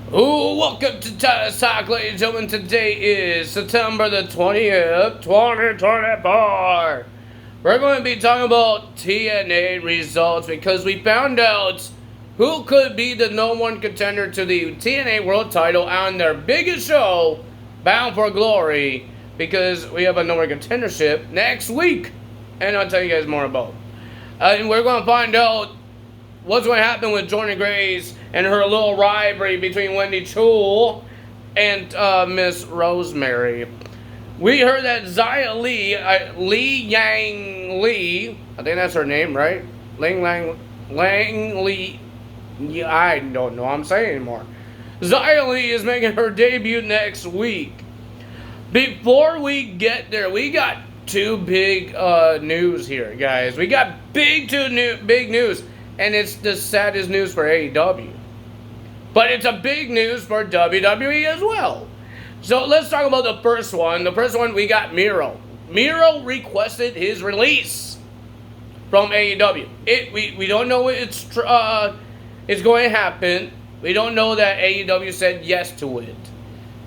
Welcome to Titus Talk, ladies and gentlemen. Today is September the 20th, 2024. We're going to be talking about TNA results because we found out who could be the #1 contender to the TNA World title on their biggest show, Bound for Glory, because we have a #1 contendership next week. And I'll tell you guys more about. And we're going to find out what's going to happen with Jordan Grace and her little rivalry between Wendy Choo and Miss Rosemary. We heard that Xia Li, Li Yang Li, I think that's her name, right? Lang Li, yeah, I don't know what I'm saying anymore. Xia Li is making her debut next week. Before we get there, we got two big news here, guys. We got big news. And it's the saddest news for AEW. But it's a big news for WWE as well. So let's talk about the first one. The first one, we got Miro. Miro requested his release from AEW. We don't know it's going to happen. We don't know that AEW said yes to it.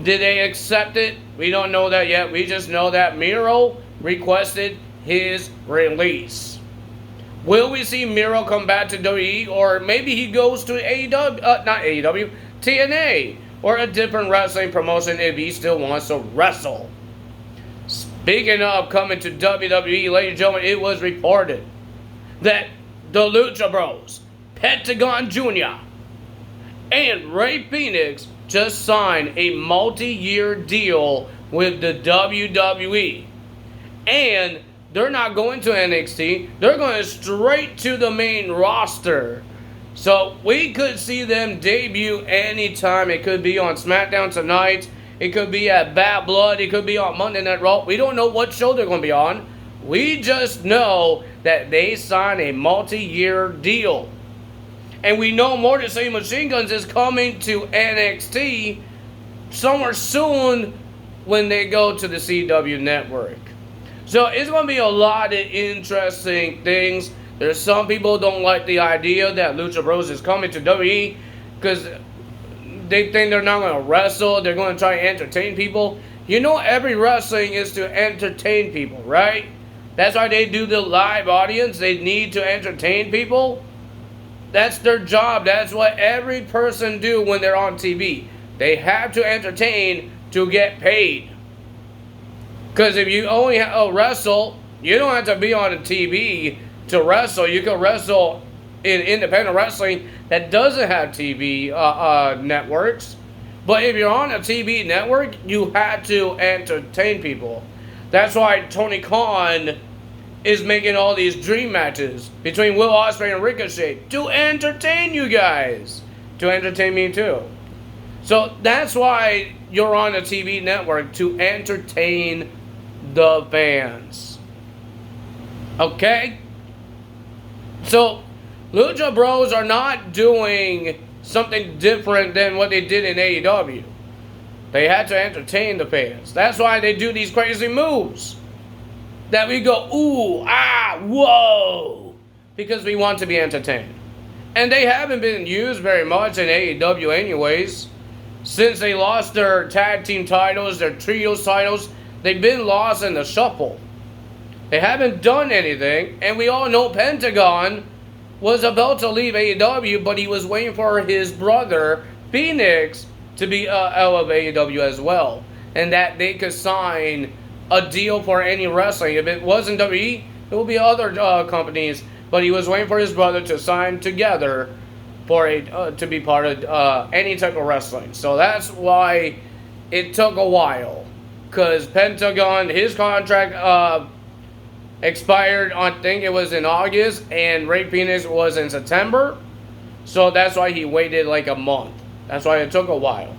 Did they accept it? We don't know that yet. We just know that Miro requested his release. Will we see Miro come back to WWE, or maybe he goes to AEW, not AEW, TNA, or a different wrestling promotion if he still wants to wrestle? Speaking of coming to WWE, ladies and gentlemen, it was reported that the Lucha Bros, Pentagon Jr., and Rey Fenix just signed a multi-year deal with the WWE. And they're not going to NXT. They're going straight to the main roster. So we could see them debut anytime. It could be on SmackDown tonight. It could be at Bad Blood. It could be on Monday Night Raw. We don't know what show they're going to be on. We just know that they signed a multi-year deal. And we know Motor City Machine Guns is coming to NXT somewhere soon when they go to the CW network. So it's going to be a lot of interesting things. There's some people who don't like the idea that Lucha Bros is coming to WWE because they think they're not going to wrestle. They're going to try to entertain people. You know, every wrestling is to entertain people, right? That's why they do the live audience. They need to entertain people. That's their job. That's what every person do when they're on TV. They have to entertain to get paid. Because if you only wrestle, you don't have to be on a TV to wrestle. You can wrestle in independent wrestling that doesn't have TV networks. But if you're on a TV network, you have to entertain people. That's why Tony Khan is making all these dream matches between Will Ospreay and Ricochet to entertain you guys. To entertain me too. So that's why you're on a TV network, to entertain the fans. Okay? So, Lucha Bros are not doing something different than what they did in AEW. They had to entertain the fans. That's why they do these crazy moves. That we go, ooh, ah, whoa. Because we want to be entertained. And they haven't been used very much in AEW anyways. Since they lost their tag team titles, their trios titles, they've been lost in the shuffle. They haven't done anything, and we all know Pentagon was about to leave AEW, but he was waiting for his brother, Phoenix, to be out of AEW as well. And that they could sign a deal for any wrestling. If it wasn't WWE, it would be other companies, but he was waiting for his brother to sign together for to be part of any type of wrestling. So that's why it took a while. Because Pentagon, his contract expired, I think it was in August, and Rey Fenix was in September. So that's why he waited like a month. That's why it took a while.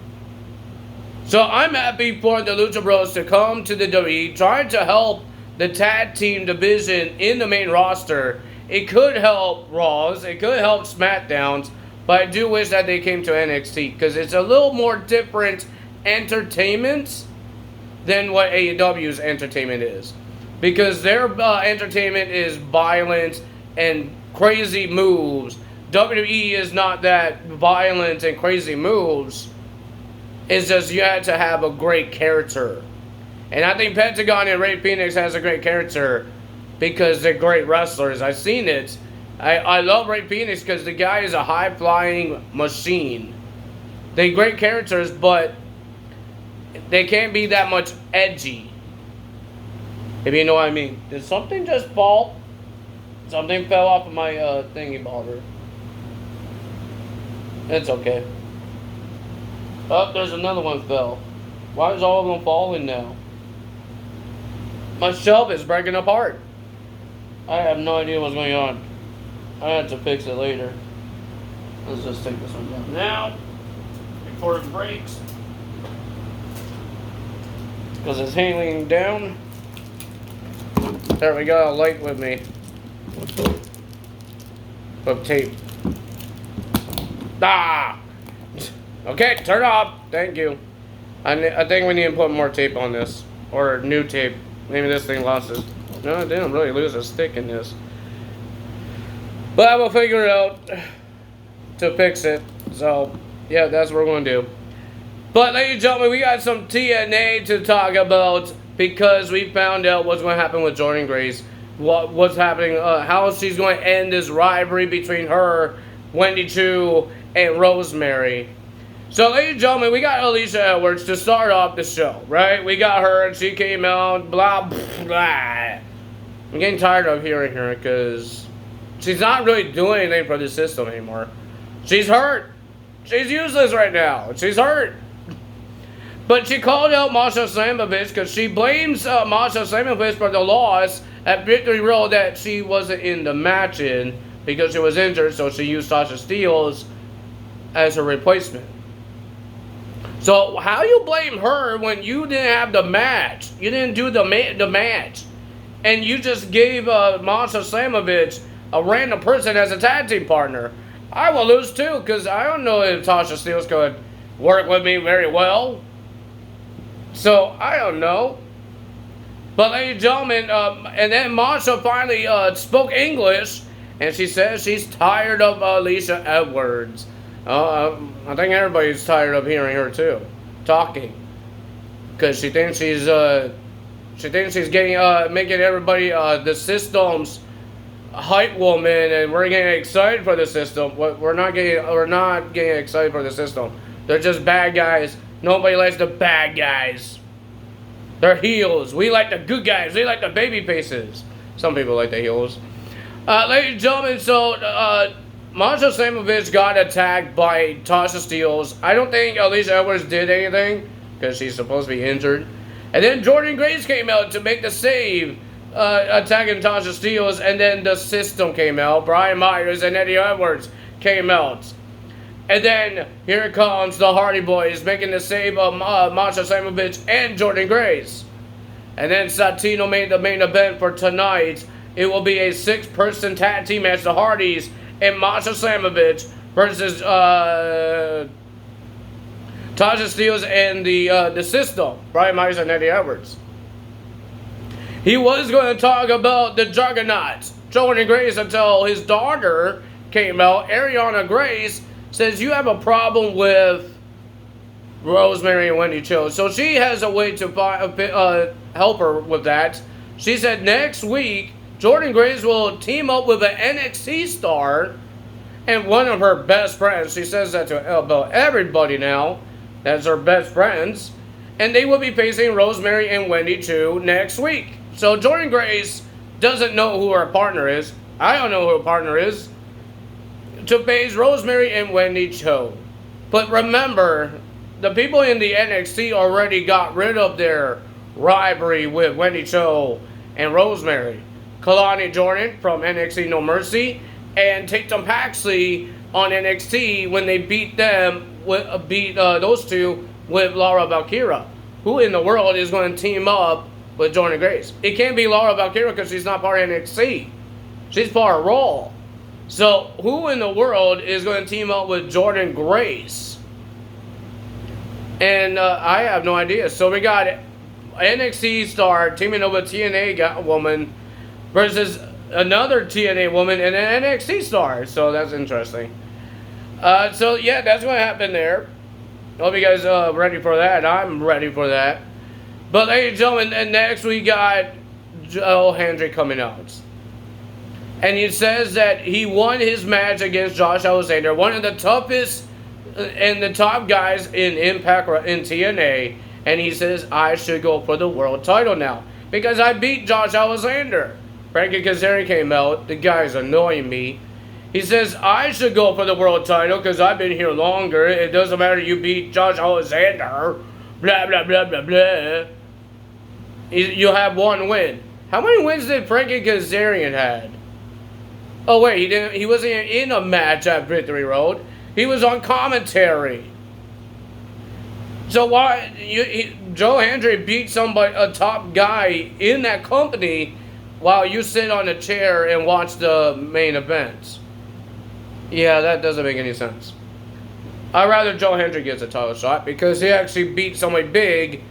So I'm happy for the Lucha Bros to come to the WWE, trying to help the tag team division in the main roster. It could help Raws, it could help SmackDowns, but I do wish that they came to NXT because it's a little more different entertainment than what AEW's entertainment is. Because their entertainment is violent and crazy moves. WWE is not that violent and crazy moves. It's just you had to have a great character. And I think Pentagon and Ray Phoenix has a great character because they're great wrestlers. I've seen it. I love Ray Phoenix because the guy is a high-flying machine. They're great characters, but they can't be that much edgy. If you know what I mean. Did something just fall? Something fell off of my thingy bobber. It's okay. Oh, there's another one fell. Why is all of them falling now? My shelf is breaking apart. I have no idea what's going on. I have to fix it later. Let's just take this one down now before it breaks. Because it's hanging down. There we go, a light with me. With tape. Ah! Okay, turn off. Thank you. I think we need to put more tape on this. Or new tape. Maybe this thing lost it. No, it didn't really lose a stick in this. But I will figure it out to fix it. So, yeah, that's what we're going to do. But, ladies and gentlemen, we got some TNA to talk about because we found out what's going to happen with Jordynne Grace. What's happening, how she's going to end this rivalry between her, Wendy Choo, and Rosemary. So, ladies and gentlemen, we got Alicia Edwards to start off the show, right? We got her, and she came out, blah, blah. I'm getting tired of hearing her because she's not really doing anything for the system anymore. She's hurt. She's useless right now. She's hurt. But she called out Masha Slamovich because she blames Masha Slamovich for the loss at Victory Road that she wasn't in the match in because she was injured, so she used Sasha Steelz as her replacement. So how you blame her when you didn't have the match? You didn't do the match. And you just gave Masha Slamovich a random person as a tag team partner. I will lose too because I don't know if Sasha Steelz could work with me very well. So, I don't know. But, ladies and gentlemen, and then Masha finally spoke English, and she says she's tired of Alicia Edwards. I think everybody's tired of hearing her, too, talking. Because she thinks she's getting, making everybody the system's hype woman, and we're getting excited for the system. We're not getting excited for the system. They're just bad guys. Nobody likes the bad guys. They're heels. We like the good guys. We like the baby faces. Some people like the heels. Ladies and gentlemen, so Masha Slamovich got attacked by Tasha Steelz. I don't think Alicia Edwards did anything because she's supposed to be injured. And then Jordynne Grace came out to make the save, attacking Tasha Steelz. And then the system came out. Brian Myers and Eddie Edwards came out. And then, here comes the Hardy Boys making the save of Masha Slamovich and Jordynne Grace. And then Santino made the main event for tonight. It will be a 6-person tag team match, the Hardys and Masha Slamovich versus Tasha Steelz and the System, Brian Myers and Eddie Edwards. He was going to talk about the Juggernaut, Jordynne Grace, until his daughter came out, Ariana Grace, says you have a problem with Rosemary and Wendy Choo. So she has a way to help her with that. She said next week, Jordynne Grace will team up with an NXT star and one of her best friends. She says that to about everybody now. That's her best friends. And they will be facing Rosemary and Wendy Choo next week. So Jordynne Grace doesn't know who her partner is. I don't know who her partner is. To face Rosemary and Wendy Choo. But remember, the people in the NXT already got rid of their rivalry with Wendy Choo and Rosemary. Kalani Jordan from NXT No Mercy and Tatum Paxley on NXT when they beat those two with Laura Valkyria. Who in the world is going to team up with Jordynne Grace? It can't be Laura Valkyria because she's not part of NXT. She's part of Raw. So, who in the world is going to team up with Jordynne Grace? And I have no idea. So, we got NXT star teaming up with TNA woman versus another TNA woman and an NXT star. So, that's interesting. So, yeah, that's going to happen there. Hope you guys ready for that. I'm ready for that. But ladies and gentlemen, and next we got Joe Hendry coming out. And he says that he won his match against Josh Alexander, one of the toughest and the top guys in Impact or in TNA. And he says, I should go for the world title now because I beat Josh Alexander. Frankie Kazarian came out. The guy's annoying me. He says, I should go for the world title because I've been here longer. It doesn't matter you beat Josh Alexander. Blah, blah, blah, blah, blah. You have one win. How many wins did Frankie Kazarian had? Oh, wait, he wasn't in a match at Victory Road. He was on commentary. So why Joe Hendry beat somebody, a top guy in that company, while you sit on a chair and watch the main events? Yeah, that doesn't make any sense. I'd rather Joe Hendry gets a title shot because he actually beat somebody big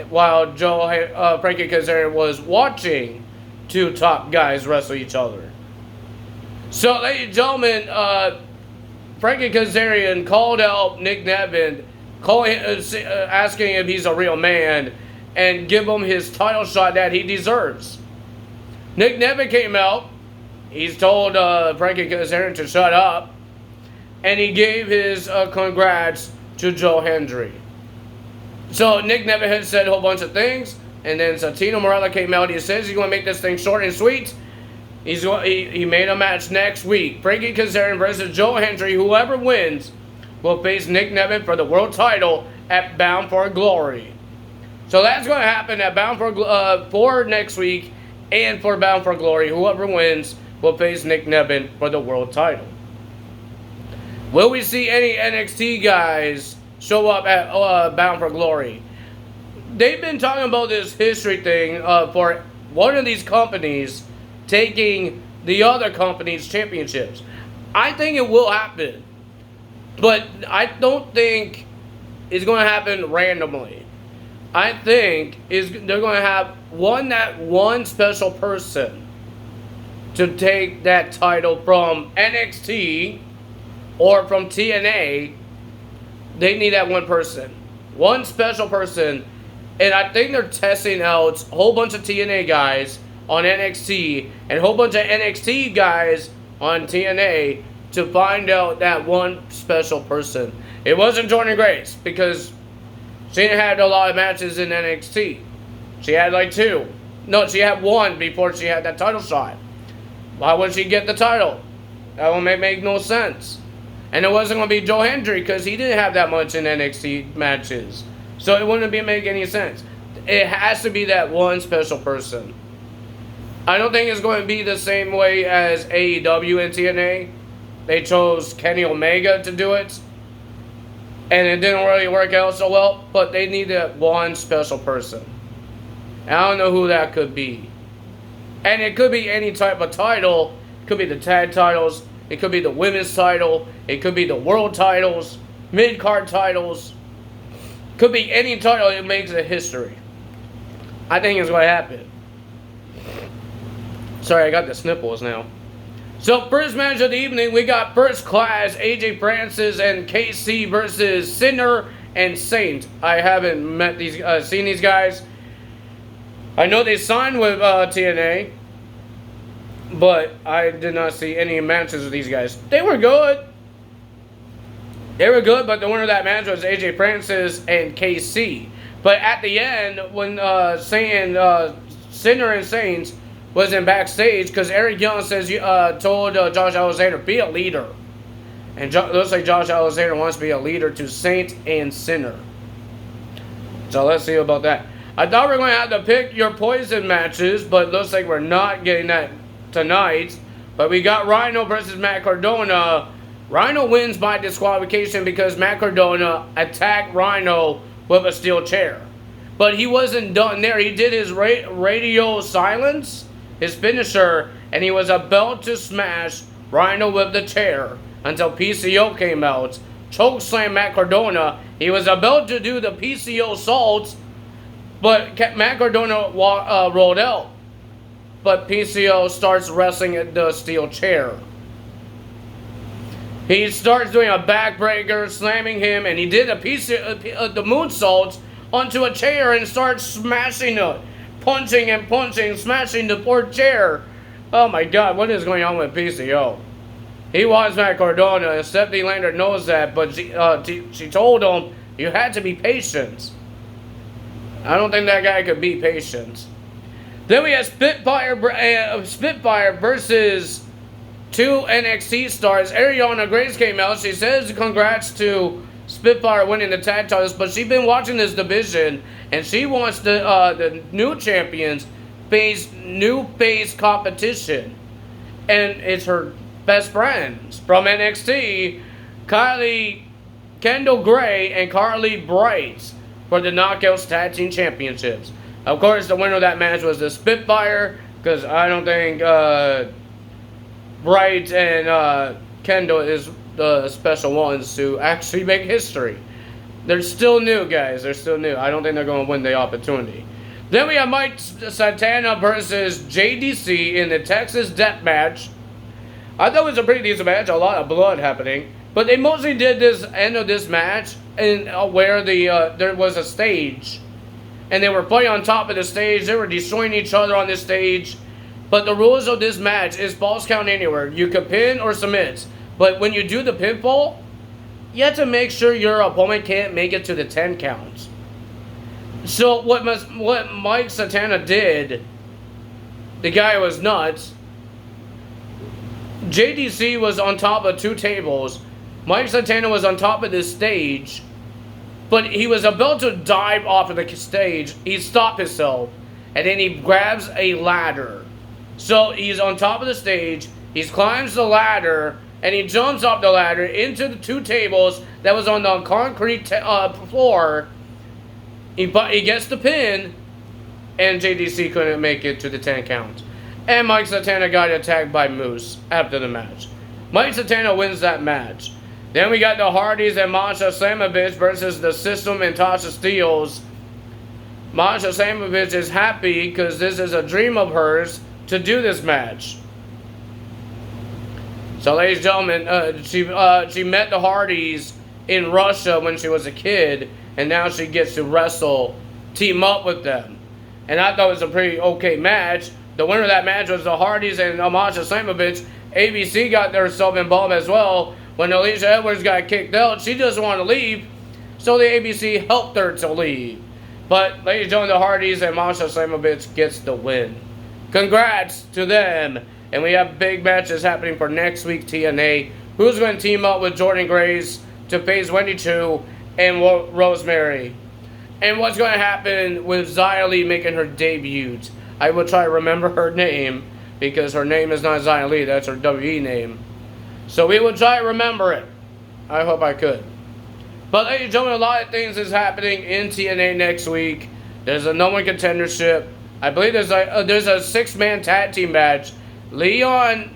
while Frankie Kazarian was watching two top guys wrestle each other. So, ladies and gentlemen, Frankie Kazarian called out Nick Nevin, asking if he's a real man, and give him his title shot that he deserves. Nick Nevin came out. He's told Frankie Kazarian to shut up, and he gave his congrats to Joe Hendry. So Nick Nevin had said a whole bunch of things, and then Santino Marella came out. He says he's going to make this thing short and sweet. He made a match next week. Frankie Kazarian versus Joe Hendry. Whoever wins will face Nick Nevin for the world title at Bound for Glory. So that's going to happen at Bound for next week and for Bound for Glory. Whoever wins will face Nick Nevin for the world title. Will we see any NXT guys show up at Bound for Glory? They've been talking about this history thing for one of these companies taking the other company's championships. I think it will happen, but I don't think it's going to happen randomly. I think they're going to have one special person to take that title from NXT or from TNA. They need that one person, one special person, and I think they're testing out a whole bunch of TNA guys on NXT and a whole bunch of NXT guys on TNA to find out that one special person. It wasn't Jordan Grace because she had a lot of matches in NXT. She had like 2. No, she had 1 before she had that title shot. Why would she get the title? That would make no sense. And it wasn't going to be Joe Hendry because he didn't have that much in NXT matches. So it wouldn't make any sense. It has to be that one special person. I don't think it's going to be the same way as AEW and TNA. They chose Kenny Omega to do it, and it didn't really work out so well, but they need that one special person. And I don't know who that could be. And it could be any type of title. It could be the tag titles. It could be the women's title. It could be the world titles, mid-card titles. Could be any title that makes a history. I think it's going to happen. Sorry, I got the sniffles now. So, first match of the evening, we got First Class, AJ Francis and KC versus Sinner and Saint. I haven't seen these guys. I know they signed with TNA, but I did not see any matches with these guys. They were good. But the winner of that match was AJ Francis and KC. But at the end, when Sinner and Saint was in backstage, because Eric Young says told Josh Alexander, be a leader. And looks like Josh Alexander wants to be a leader to Saint and Sinner. So let's see about that. I thought we were going to have to pick your poison matches, but it looks like we're not getting that tonight. But we got Rhino versus Matt Cardona. Rhino wins by disqualification because Matt Cardona attacked Rhino with a steel chair. But he wasn't done there. He did his radio silence, his finisher, and he was about to smash Rhino with the chair until PCO came out, chokeslammed Matt Cardona. He was about to do the PCO salt, but Matt Cardona rolled out. But PCO starts wrestling at the steel chair. He starts doing a backbreaker, slamming him, and he did a piece of the moonsault onto a chair and starts smashing it. Punching and punching, smashing the poor chair. Oh my god, what is going on with PCO? He wants Matt Cardona, and Stephanie Lander knows that, but she told him, you had to be patient. I don't think that guy could be patient. Then we have Spitfire versus two NXT stars. Ariana Grace came out. She says congrats to Spitfire winning the tag titles, but she's been watching this division, and she wants the new champions face new face competition. And it's her best friends from NXT, Kendall Gray and Carly Bright, for the Knockouts Tag Team Championships. Of course, the winner of that match was the Spitfire, because I don't think Bright and Kendall is the special ones to actually make history. They're still new, guys. They're still new. I don't think they're going to win the opportunity. Then we have Mike Santana versus JDC in the Texas Death Match. I thought it was a pretty decent match. A lot of blood happening. But they mostly did this end of this match in where there was a stage. And they were playing on top of the stage. They were destroying each other on this stage. But the rules of this match is falls count anywhere. You can pin or submit. But when you do the pinfall, you have to make sure your opponent can't make it to the 10 count. So what Mike Santana did, the guy was nuts. JDC was on top of two tables. Mike Santana was on top of this stage. But he was about to dive off of the stage. He stopped himself. And then he grabs a ladder. So he's on top of the stage. He climbs the ladder. And he jumps off the ladder into the two tables that was on the concrete floor. He gets the pin. And JDC couldn't make it to the 10 count. And Mike Santana got attacked by Moose after the match. Mike Santana wins that match. Then we got the Hardys and Masha Slamovich versus the System and Tasha Steelz. Masha Slamovich is happy because this is a dream of hers to do this match. So, ladies and gentlemen, she met the Hardys in Russia when she was a kid, and now she gets to wrestle, team up with them. And I thought it was a pretty okay match. The winner of that match was the Hardys and Masha Slamovich. ABC got themselves involved as well. When Alicia Edwards got kicked out, she doesn't want to leave, so the ABC helped her to leave. But, ladies and gentlemen, the Hardys and Masha Slamovich gets the win. Congrats to them. And we have big matches happening for next week, TNA. Who's going to team up with Jordan Grace to face Wendy Chu and Rosemary? And what's going to happen with Xia Li making her debut? I will try to remember her name, because her name is not Xia Li, that's her WWE name. So we will try to remember it. I hope I could. But ladies and gentlemen, a lot of things is happening in TNA next week. There's a no one contendership. I believe there's a 6-man tag team match. Leon,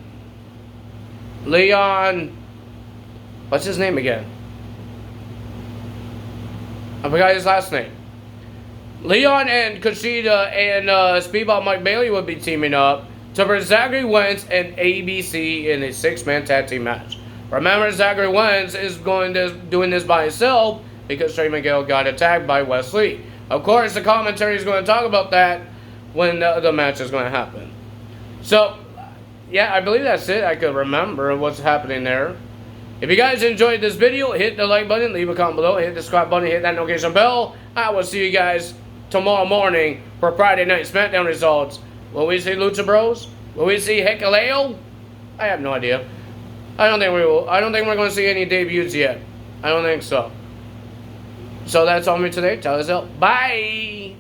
what's his name again? I forgot his last name. Leon and Kushida and Speedball Mike Bailey will be teaming up to versus Zachary Wentz and ABC in a 6-man tag team match. Remember, Zachary Wentz is doing this by himself because Trey Miguel got attacked by Wesley. Of course, the commentary is going to talk about that when the match is going to happen. So, yeah, I believe that's it. I could remember what's happening there. If you guys enjoyed this video, hit the like button, leave a comment below, hit the subscribe button, hit that notification bell. I will see you guys tomorrow morning for Friday Night SmackDown results. Will we see Lucha Bros? Will we see Hikuleo? I have no idea. I don't think we will. I don't think we're going to see any debuts yet. I don't think so. So that's all me today. Tell us out. Bye!